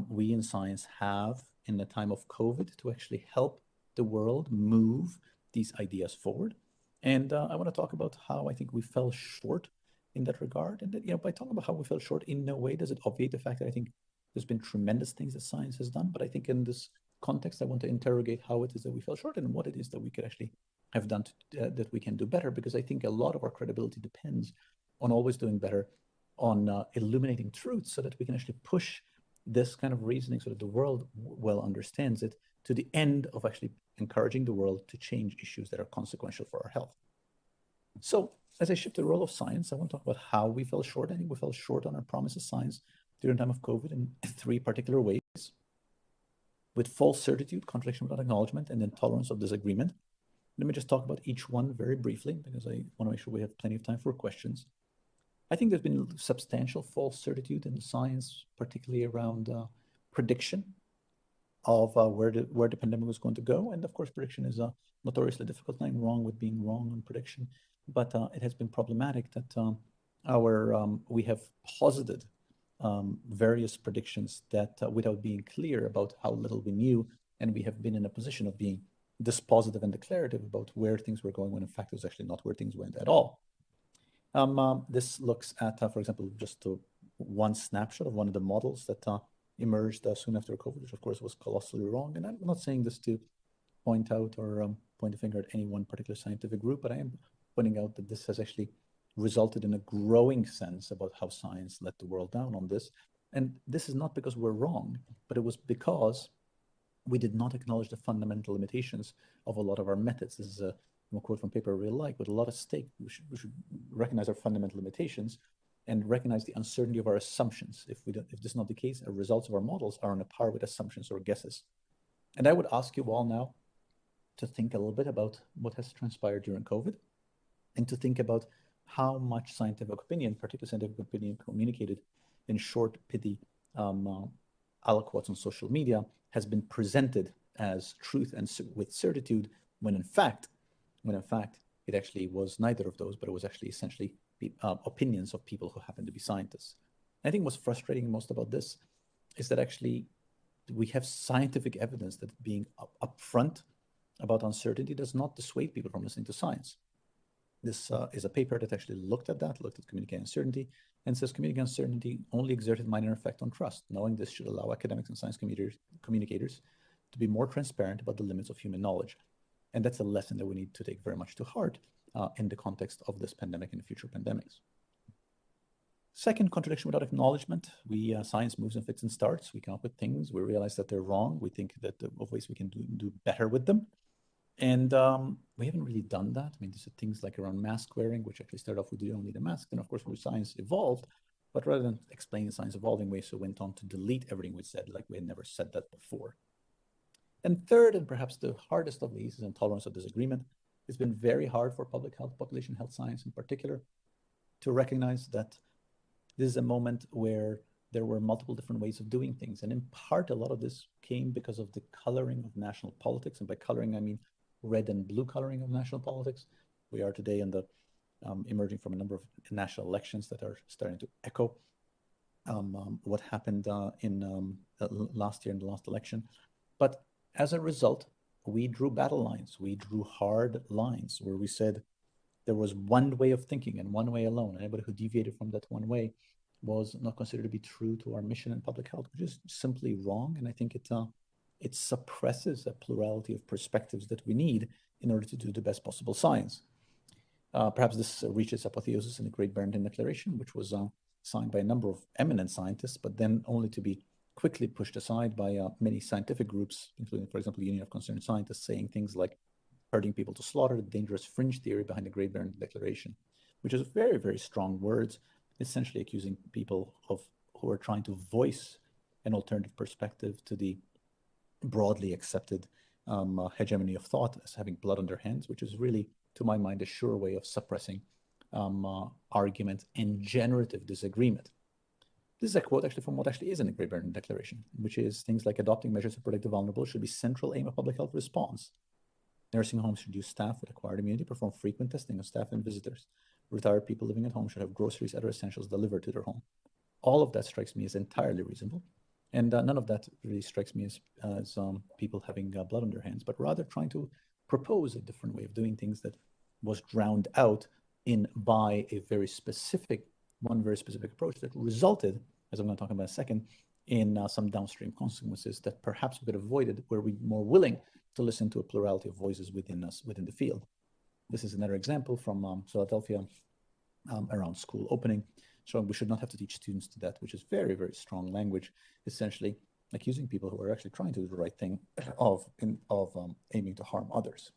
we in science have in the time of COVID to actually help the world move these ideas forward. And I want to talk about how I think we fell short in that regard. And that, by talking about how we fell short, in no way does it obviate the fact that I think there's been tremendous things that science has done. But I think in this context, I want to interrogate how it is that we fell short and what it is that we could actually have done that we can do better, because I think a lot of our credibility depends on always doing better, on illuminating truth so that we can actually push this kind of reasoning so that the world well understands it, to the end of actually encouraging the world to change issues that are consequential for our health. So as I shift to the role of science, I want to talk about how we fell short. I think we fell short on our promise of science during the time of COVID in three particular ways: with false certitude, contradiction without acknowledgement, and intolerance of disagreement. Let me just talk about each one very briefly, because I want to make sure we have plenty of time for questions. I think there's been substantial false certitude in the science, particularly around prediction of where the pandemic was going to go. And of course, prediction is notoriously difficult. Nothing wrong with being wrong on prediction, but it has been problematic that we have posited various predictions that without being clear about how little we knew, and we have been in a position of being dispositive and declarative about where things were going, when in fact it was actually not where things went at all. This looks at, for example, just one snapshot of one of the models that emerged soon after COVID, which of course was colossally wrong. And I'm not saying this to point out or point a finger at any one particular scientific group, but I am pointing out that this has actually resulted in a growing sense about how science let the world down on this. And this is not because we're wrong, but it was because we did not acknowledge the fundamental limitations of a lot of our methods. This is a quote from a paper I really like: with a lot at stake, we should recognize our fundamental limitations and recognize the uncertainty of our assumptions. If this is not the case, our results of our models are on a par with assumptions or guesses. And I would ask you all now to think a little bit about what has transpired during COVID, and to think about how much scientific opinion, particularly scientific opinion communicated in short, pithy aliquots on social media, has been presented as truth and with certitude, when in fact it actually was neither of those, but it was actually essentially opinions of people who happen to be scientists. I think what's frustrating most about this is that actually we have scientific evidence that being upfront about uncertainty does not dissuade people from listening to science. This is a paper that actually looked at communicating uncertainty, and says communicating uncertainty only exerted minor effect on trust. Knowing this should allow academics and science communicators to be more transparent about the limits of human knowledge. And that's a lesson that we need to take very much to heart in the context of this pandemic and future pandemics. Second, contradiction without acknowledgement. Science moves in fits and starts. We come up with things, we realize that they're wrong. We think that of ways we can do better with them. And we haven't really done that. I mean, these are things like around mask wearing, which actually started off with you don't need a mask. And of course, science evolved, but rather than explain the science evolving way, so went on to delete everything we said, like we had never said that before. And third, and perhaps the hardest of these, is intolerance of disagreement. It's been very hard for public health, population health science in particular, to recognize that this is a moment where there were multiple different ways of doing things. And in part, a lot of this came because of the coloring of national politics. And by coloring, I mean red and blue coloring of national politics. We are today in the emerging from a number of national elections that are starting to echo what happened in last year in the last election. But as a result, we drew battle lines. We drew hard lines where we said, there was one way of thinking and one way alone. Anybody who deviated from that one way was not considered to be true to our mission in public health, which is simply wrong. And I think it suppresses a plurality of perspectives that we need in order to do the best possible science. Perhaps this reaches apotheosis in the Great Barrington Declaration, which was signed by a number of eminent scientists, but then only to be quickly pushed aside by many scientific groups, including, for example, the Union of Concerned Scientists, saying things like herding people to slaughter, the dangerous fringe theory behind the Great Barrington Declaration, which is very, very strong words, essentially accusing people who are trying to voice an alternative perspective to the broadly accepted hegemony of thought as having blood on their hands, which is really, to my mind, a sure way of suppressing argument and generative disagreement. This is a quote actually from what actually is in the Great Barrington Declaration, which is things like adopting measures to protect the vulnerable should be central aim of public health response. Nursing homes should use staff with acquired immunity, perform frequent testing of staff and visitors. Retired people living at home should have groceries, other essentials delivered to their home. All of that strikes me as entirely reasonable. And none of that really strikes me as people having blood on their hands, but rather trying to propose a different way of doing things that was drowned out by a very specific approach that resulted, as I'm going to talk about in a second, in some downstream consequences that perhaps we could have avoided were we more willing to listen to a plurality of voices within the field. This is another example from Philadelphia around school opening, showing we should not have to teach students to death, which is very, very strong language, essentially accusing people who are actually trying to do the right thing of aiming to harm others.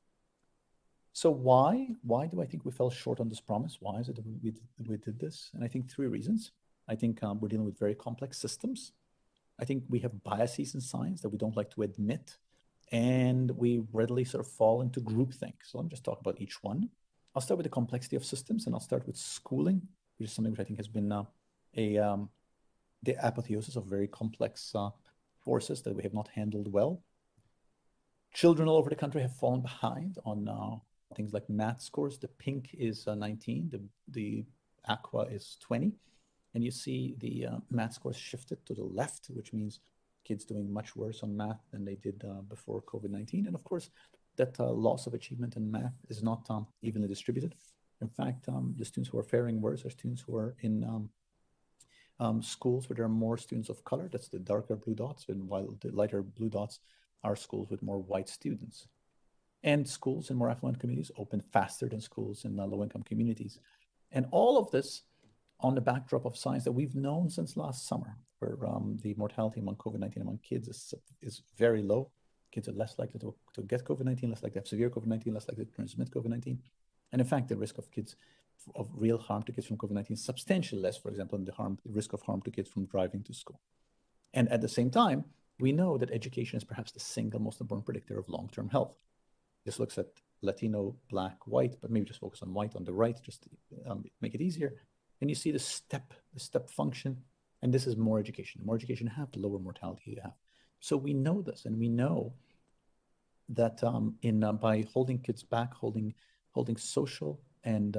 So why do I think we fell short on this promise? Why is it that we did this? And I think three reasons. I think we're dealing with very complex systems. I think we have biases in science that we don't like to admit, and we readily sort of fall into groupthink. So let me just talk about each one. I'll start with the complexity of systems, and I'll start with schooling, which is something which I think has been the apotheosis of very complex forces that we have not handled well. Children all over the country have fallen behind on things like math scores. The pink is 19, the aqua is 20. And you see the math scores shifted to the left, which means kids doing much worse on math than they did before COVID-19. And of course, that loss of achievement in math is not evenly distributed. In fact, the students who are faring worse are students who are in schools where there are more students of color. That's the darker blue dots, and while the lighter blue dots are schools with more white students. And schools in more affluent communities open faster than schools in low-income communities. And all of this on the backdrop of science that we've known since last summer, where the mortality among COVID-19 among kids is very low. Kids are less likely to get COVID-19, less likely to have severe COVID-19, less likely to transmit COVID-19. And in fact, the risk of real harm to kids from COVID-19 is substantially less, for example, than the risk of harm to kids from driving to school. And at the same time, we know that education is perhaps the single most important predictor of long-term health. This looks at Latino, Black, white, but maybe just focus on white on the right, just to make it easier. And you see the step function, and this is more education. The more education you have, the lower mortality you have. So we know this, and we know that by holding kids back, holding social and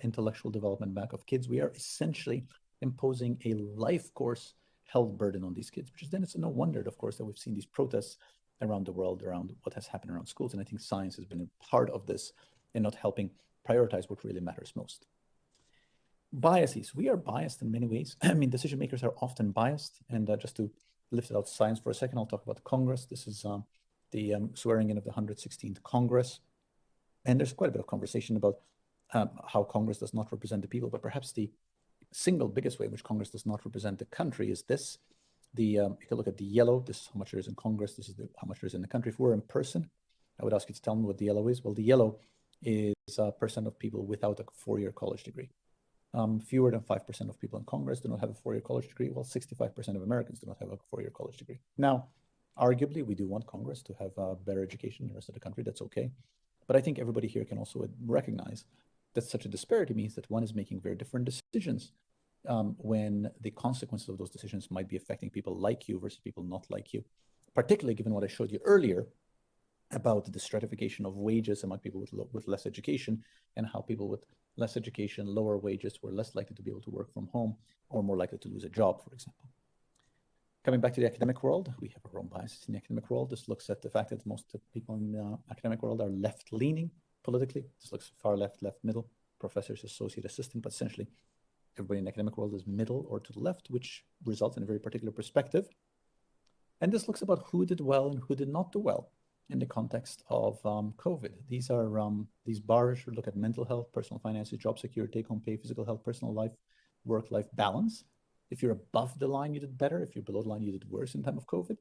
intellectual development back of kids, we are essentially imposing a life course health burden on these kids, which is then it's no wonder, of course, that we've seen these protests around the world around what has happened around schools. And I think science has been a part of this in not helping prioritize what really matters most. Biases. We are biased in many ways. I mean, decision makers are often biased. And just to lift it out science for a second, I'll talk about Congress. This is the swearing in of the 116th Congress. And there's quite a bit of conversation about how Congress does not represent the people, but perhaps the single biggest way in which Congress does not represent the country is this. You can look at the yellow. This is how much there is in Congress. This is how much there is in the country. If we're in person, I would ask you to tell me what the yellow is. Well, the yellow is percent of people without a four-year college degree. Fewer than 5% of people in Congress do not have a four-year college degree, while 65% of Americans do not have a four-year college degree. Now, arguably, we do want Congress to have better education in the rest of the country. That's okay. But I think everybody here can also recognize that such a disparity means that one is making very different decisions when the consequences of those decisions might be affecting people like you versus people not like you, particularly given what I showed you earlier about the stratification of wages among people with less education, and how people with less education, lower wages, were less likely to be able to work from home or more likely to lose a job, for example. Coming back to the academic world, we have our own biases in the academic world. This looks at the fact that most people in the academic world are left-leaning. politically. This looks far left, left, middle, professors, associate, assistant, but essentially everybody in the academic world is middle or to the left, which results in a very particular perspective. And this looks about who did well and who did not do well in the context of COVID. These are these bars look at mental health, personal finances, job security, take-home pay, physical health, personal life, work-life balance. If you're above the line, you did better. If you're below the line, you did worse in time of COVID.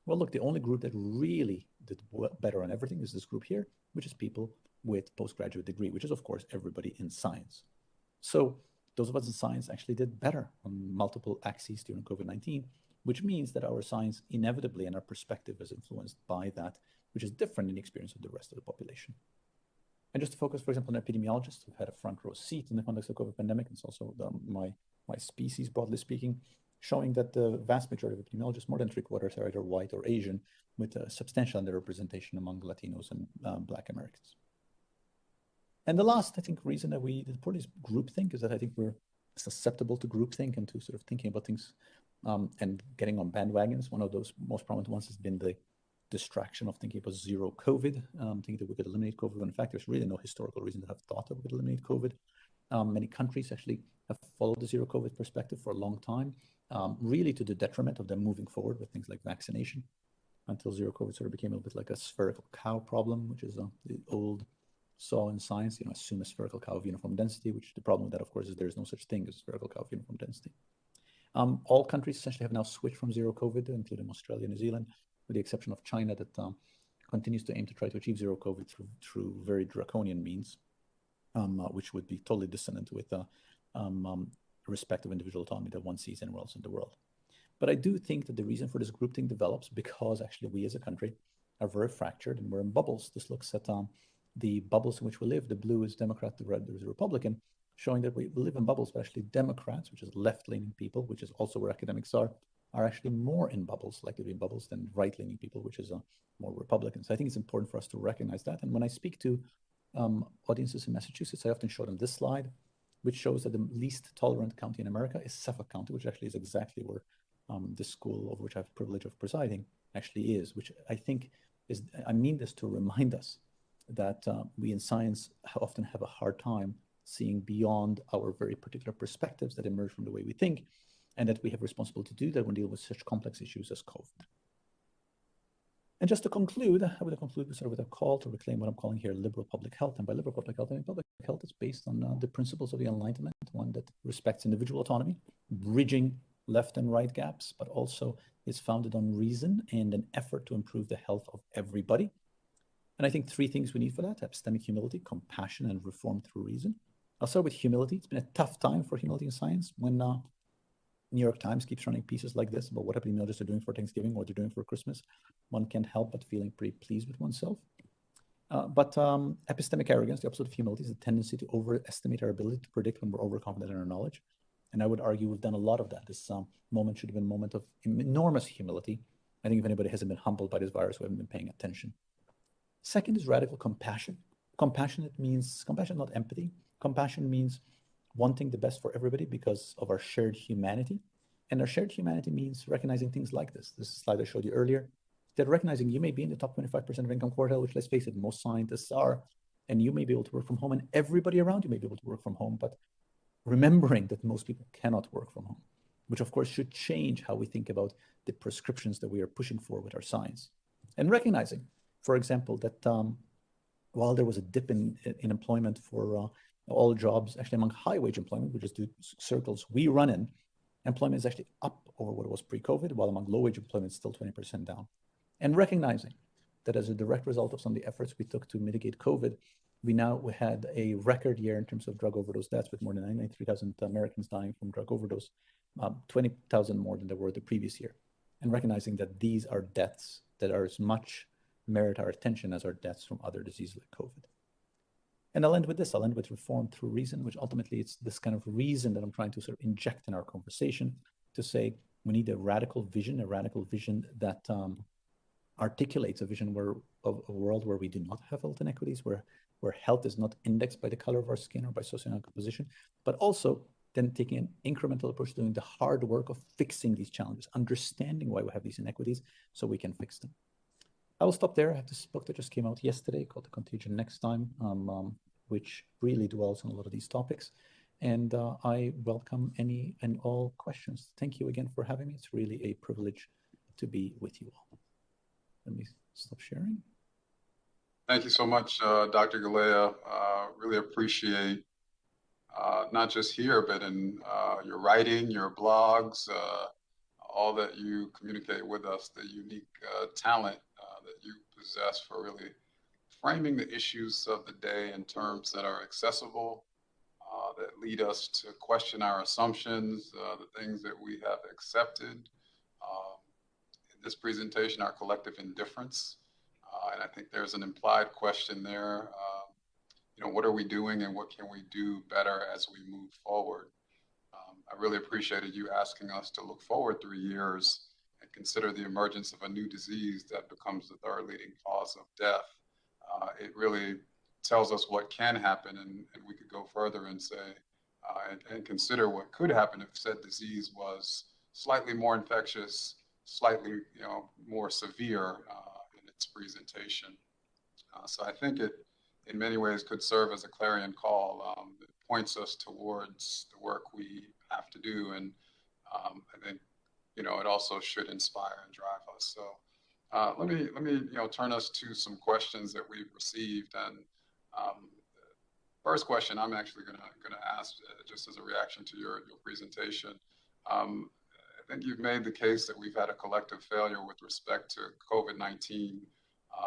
Well, look, the only group that really did better on everything is this group here, which is people with postgraduate degree, which is, of course, everybody in science. So those of us in science actually did better on multiple axes during COVID-19, which means that our science inevitably and our perspective is influenced by that, which is different in the experience of the rest of the population. And just to focus, for example, on epidemiologists who've had a front row seat in the context of COVID pandemic, it's also my species, broadly speaking, showing that the vast majority of epidemiologists, more than 3/4, are either white or Asian, with a substantial underrepresentation among Latinos and Black Americans. And the last, I think, reason that we did poorly is groupthink, is that I think we're susceptible to groupthink and to sort of thinking about things and getting on bandwagons. One of those most prominent ones has been the distraction of thinking about zero COVID, thinking that we could eliminate COVID, when in fact there's really no historical reason to have thought that we could eliminate COVID. Many countries actually have followed the zero COVID perspective for a long time, really to the detriment of them moving forward with things like vaccination, until zero COVID sort of became a little bit like a spherical cow problem, which is the old saw in science, assume a spherical cow of uniform density, which the problem with that, of course, is there's no such thing as spherical cow of uniform density. All countries essentially have now switched from zero COVID, including Australia and New Zealand, with the exception of China, that continues to aim to try to achieve zero COVID through very draconian means, which would be totally dissonant with respect of individual autonomy that one sees anywhere else in the world. But I do think that the reason for this groupthink develops because actually we as a country are very fractured and we're in bubbles. This looks at the bubbles in which we live. The blue is Democrat, the red is Republican, showing that we live in bubbles, but actually Democrats, which is left-leaning people, which is also where academics are actually more in bubbles, likely to be in bubbles, than right-leaning people, which is more Republicans. So I think it's important for us to recognize that. And when I speak to audiences in Massachusetts, I often show them this slide, which shows that the least tolerant county in America is Suffolk County, which actually is exactly where the school over which I have the privilege of presiding actually is, which I think is, I mean this to remind us that we in science often have a hard time seeing beyond our very particular perspectives that emerge from the way we think, and that we have responsibility to do that when dealing with such complex issues as COVID. And just to conclude, I would conclude with a call to reclaim what I'm calling here liberal public health. And by liberal public health, I mean public health is based on the principles of the Enlightenment, one that respects individual autonomy, bridging left and right gaps, but also is founded on reason and an effort to improve the health of everybody. And I think three things we need for that: epistemic humility, compassion, and reform through reason. I'll start with humility. It's been a tough time for humility in science when New York Times keeps running pieces like this about what epidemiologists are doing for Thanksgiving, what they're doing for Christmas. One can't help but feeling pretty pleased with oneself. But epistemic arrogance, the opposite of humility, is a tendency to overestimate our ability to predict when we're overconfident in our knowledge. And I would argue we've done a lot of that. This moment should have been a moment of enormous humility. I think if anybody hasn't been humbled by this virus, we haven't been paying attention. Second is radical compassion. Compassion, not empathy. Compassion means wanting the best for everybody because of our shared humanity. And our shared humanity means recognizing things like this. This slide I showed you earlier, that recognizing you may be in the top 25% of income quartile, which, let's face it, most scientists are, and you may be able to work from home, and everybody around you may be able to work from home, but remembering that most people cannot work from home, which of course should change how we think about the prescriptions that we are pushing for with our science. And recognizing, for example, that while there was a dip in employment for all jobs, actually among high wage employment, which is the circles we run in, employment is actually up over what it was pre-COVID, while among low wage employment, it's still 20% down. And recognizing that as a direct result of some of the efforts we took to mitigate COVID, we had a record year in terms of drug overdose deaths, with more than 93,000 Americans dying from drug overdose, 20,000 more than there were the previous year. And recognizing that these are deaths that are as much merit our attention as our deaths from other diseases like COVID. And I'll end with this. I'll end with reform through reason, which ultimately it's this kind of reason that I'm trying to sort of inject in our conversation to say we need a radical vision that articulates a vision of a world where we do not have health inequities, where health is not indexed by the color of our skin or by socioeconomic position, but also then taking an incremental approach to doing the hard work of fixing these challenges, understanding why we have these inequities so we can fix them. I'll stop there. I have this book that just came out yesterday called The Contagion Next Time, which really dwells on a lot of these topics. And I welcome any and all questions. Thank you again for having me. It's really a privilege to be with you all. Let me stop sharing. Thank you so much, Dr. Galea. Really appreciate not just here, but in your writing, your blogs, all that you communicate with us, the unique talent that you possess for really framing the issues of the day in terms that are accessible, that lead us to question our assumptions, the things that we have accepted. In this presentation, our collective indifference. And I think there's an implied question there. What are we doing and what can we do better as we move forward? I really appreciated you asking us to look forward 3 years and consider the emergence of a new disease that becomes the third leading cause of death. It really tells us what can happen, and we could go further and say, and consider what could happen if said disease was slightly more infectious, slightly more severe in its presentation. So I think it, in many ways, could serve as a clarion call. It points us towards the work we have to do, and I think it also should inspire and drive us. So let me turn us to some questions that we've received. And first question I'm actually going to ask just as a reaction to your presentation. I think you've made the case that we've had a collective failure with respect to COVID-19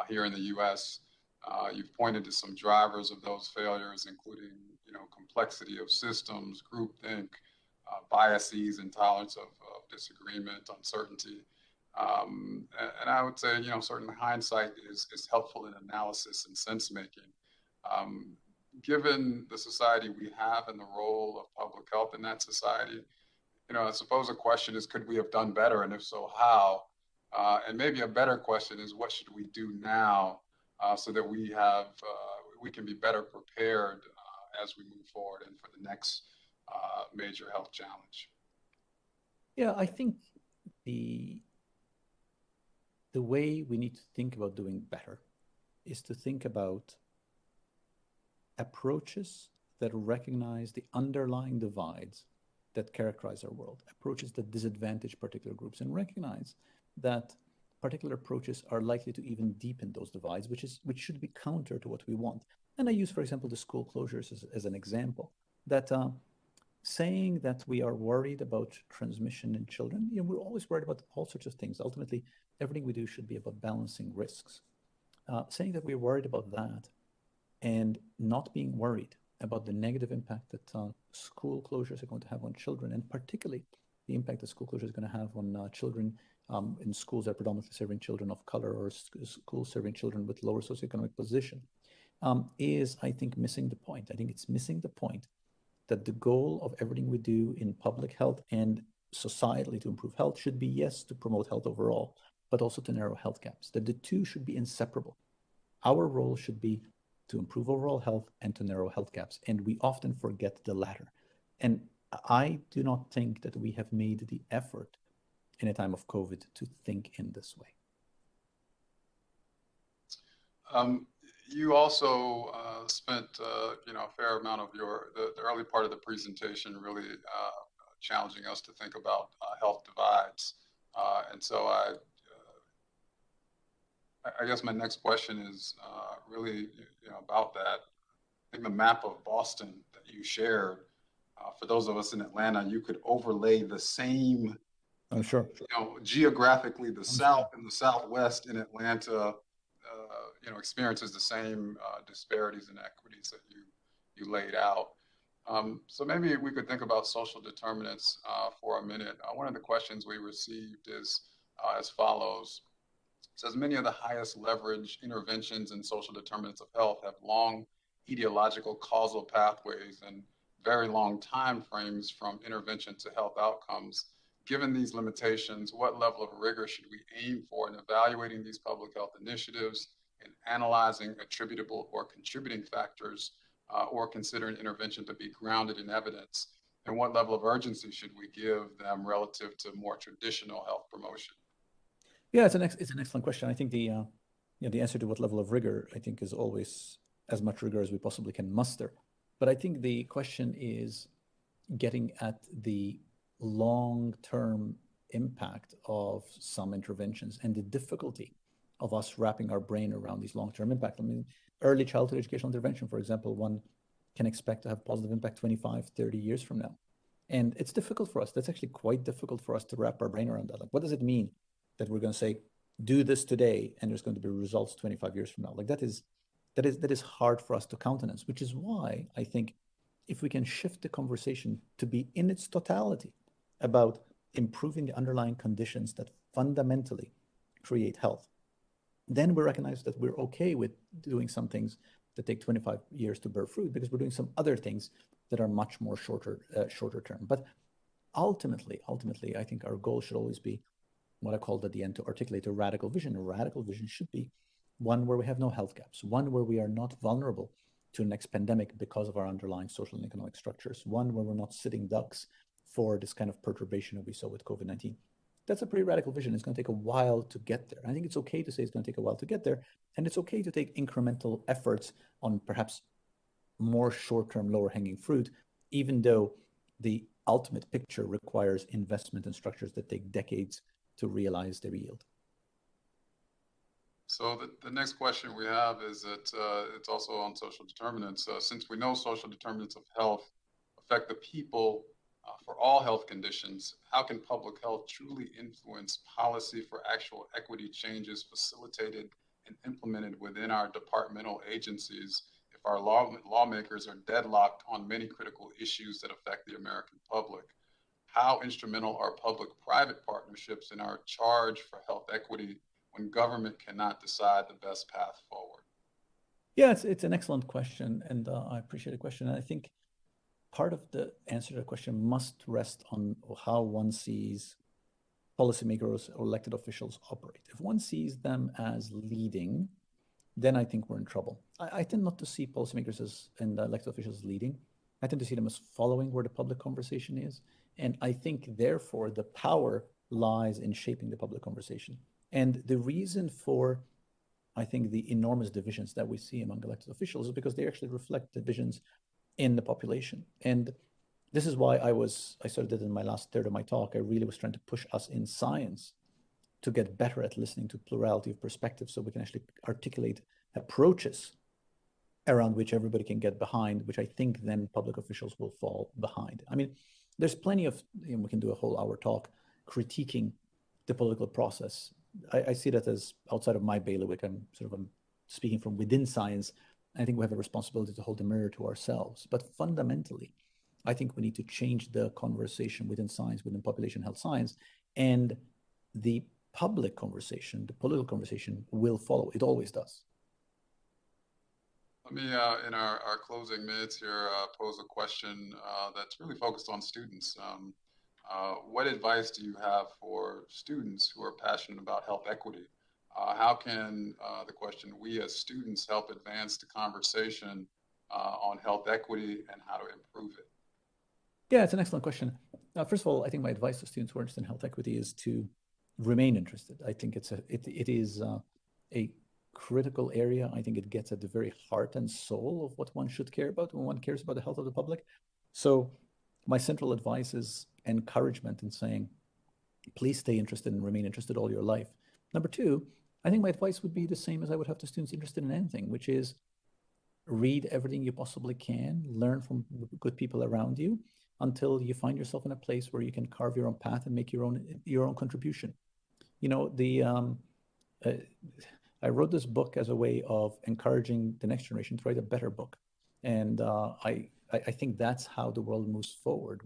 here in the U.S. You've pointed to some drivers of those failures, including complexity of systems, groupthink, biases, intolerance of disagreement, uncertainty. And I would say, certainly hindsight is helpful in analysis and sense making. Given the society we have and the role of public health in that society, I suppose a question is, could we have done better? And if so, how? And maybe a better question is, what should we do now so that we can be better prepared as we move forward and for the next major health challenge? Yeah, I think the way we need to think about doing better is to think about approaches that recognize the underlying divides that characterize our world, approaches that disadvantage particular groups, and recognize that particular approaches are likely to even deepen those divides, which should be counter to what we want. And I use, for example, the school closures as an example, that saying that we are worried about transmission in children, we're always worried about all sorts of things. Ultimately, everything we do should be about balancing risks. Saying that we're worried about that and not being worried about the negative impact that school closures are going to have on children, and particularly the impact that school closures is going to have on children in schools that are predominantly serving children of color or schools serving children with lower socioeconomic position, is, I think, missing the point. I think it's missing the point that the goal of everything we do in public health and societally to improve health should be, yes, to promote health overall, but also to narrow health gaps, that the two should be inseparable. Our role should be to improve overall health and to narrow health gaps, and we often forget the latter. And I do not think that we have made the effort in a time of COVID to think in this way. You also spent a fair amount of the early part of the presentation really challenging us to think about health divides. And so I guess my next question is really about that. I think the map of Boston that you shared, for those of us in Atlanta, you could overlay the same, sure, geographically, the South and the Southwest in Atlanta, experiences the same disparities and equities that you laid out. So maybe we could think about social determinants for a minute. One of the questions we received is as follows. It says, many of the highest leverage interventions in social determinants of health have long etiological causal pathways and very long time frames from intervention to health outcomes. Given these limitations, what level of rigor should we aim for in evaluating these public health initiatives, in analyzing attributable or contributing factors, or considering intervention to be grounded in evidence? And what level of urgency should we give them relative to more traditional health promotion? Yeah, it's an excellent question. I think the answer to what level of rigor, I think, is always as much rigor as we possibly can muster. But I think the question is getting at the long-term impact of some interventions and the difficulty of us wrapping our brain around these long-term impact. I mean, early childhood educational intervention, for example, one can expect to have positive impact 25, 30 years from now. And it's difficult for us. That's actually quite difficult for us to wrap our brain around that. Like, what does it mean that we're going to say, do this today, and there's going to be results 25 years from now? Like, that is hard for us to countenance, which is why I think if we can shift the conversation to be in its totality about improving the underlying conditions that fundamentally create health, then we recognize that we're okay with doing some things that take 25 years to bear fruit because we're doing some other things that are much more shorter term. But ultimately, I think our goal should always be what I called at the end to articulate a radical vision. A radical vision should be one where we have no health gaps, one where we are not vulnerable to a next pandemic because of our underlying social and economic structures, one where we're not sitting ducks for this kind of perturbation that we saw with COVID-19. That's a pretty radical vision. It's going to take a while to get there. I think it's okay to say it's going to take a while to get there, and it's okay to take incremental efforts on perhaps more short-term, lower-hanging fruit, even though the ultimate picture requires investment in structures that take decades to realize their yield. So the next question we have is that it's also on social determinants. Since we know social determinants of health affect the people for all health conditions, how can public health truly influence policy for actual equity changes facilitated and implemented within our departmental agencies if our lawmakers are deadlocked on many critical issues that affect the American public? How instrumental are public-private partnerships in our charge for health equity when government cannot decide the best path forward? Yeah, it's an excellent question, and I appreciate the question. And I think part of the answer to the question must rest on how one sees policymakers or elected officials operate. If one sees them as leading, then I think we're in trouble. I tend not to see policymakers and elected officials as leading. I tend to see them as following where the public conversation is. And I think, therefore, the power lies in shaping the public conversation. And the reason for, I think, the enormous divisions that we see among elected officials is because they actually reflect divisions in the population. And this is why I started in my last third of my talk. I really was trying to push us in science to get better at listening to plurality of perspectives so we can actually articulate approaches around which everybody can get behind, which I think then public officials will fall behind. I mean, there's plenty of, we can do a whole hour talk critiquing the political process. I see that as outside of my bailiwick. I'm speaking from within science. I think we have a responsibility to hold a mirror to ourselves. But fundamentally, I think we need to change the conversation within science, within population health science, and the public conversation, the political conversation will follow. It always does. Let me, in our closing minutes here, pose a question that's really focused on students. What advice do you have for students who are passionate about health equity? How can the question, we as students, help advance the conversation on health equity and how to improve it? Yeah, it's an excellent question. First of all, I think my advice to students who are interested in health equity is to remain interested. I think it is a critical area. I think it gets at the very heart and soul of what one should care about when one cares about the health of the public. So my central advice is encouragement in saying, please stay interested and remain interested all your life. Number two, I think my advice would be the same as I would have to students interested in anything, which is read everything you possibly can, learn from good people around you until you find yourself in a place where you can carve your own path and make your own contribution. You know, I wrote this book as a way of encouraging the next generation to write a better book. And I think that's how the world moves forward.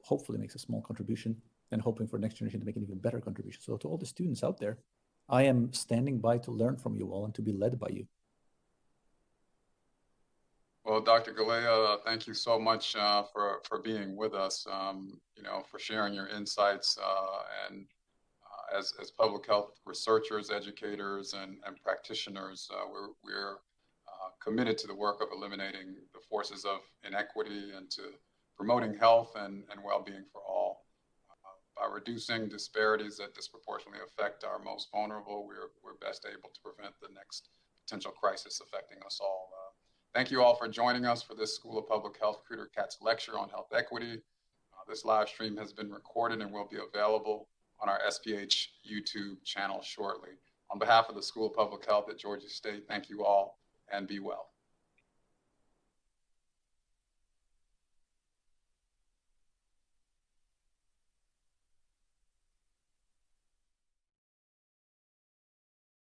Hopefully makes a small contribution and hoping for the next generation to make an even better contribution. So to all the students out there, I am standing by to learn from you all and to be led by you. Well, Dr. Galea, thank you so much for being with us, for sharing your insights and as public health researchers, educators, and practitioners, we're committed to the work of eliminating the forces of inequity and to promoting health and well-being for all. By reducing disparities that disproportionately affect our most vulnerable, we're best able to prevent the next potential crisis affecting us all. Thank you all for joining us for this School of Public Health Kreuter Katz lecture on health equity. This live stream has been recorded and will be available on our SPH YouTube channel shortly. On behalf of the School of Public Health at Georgia State, thank you all and be well.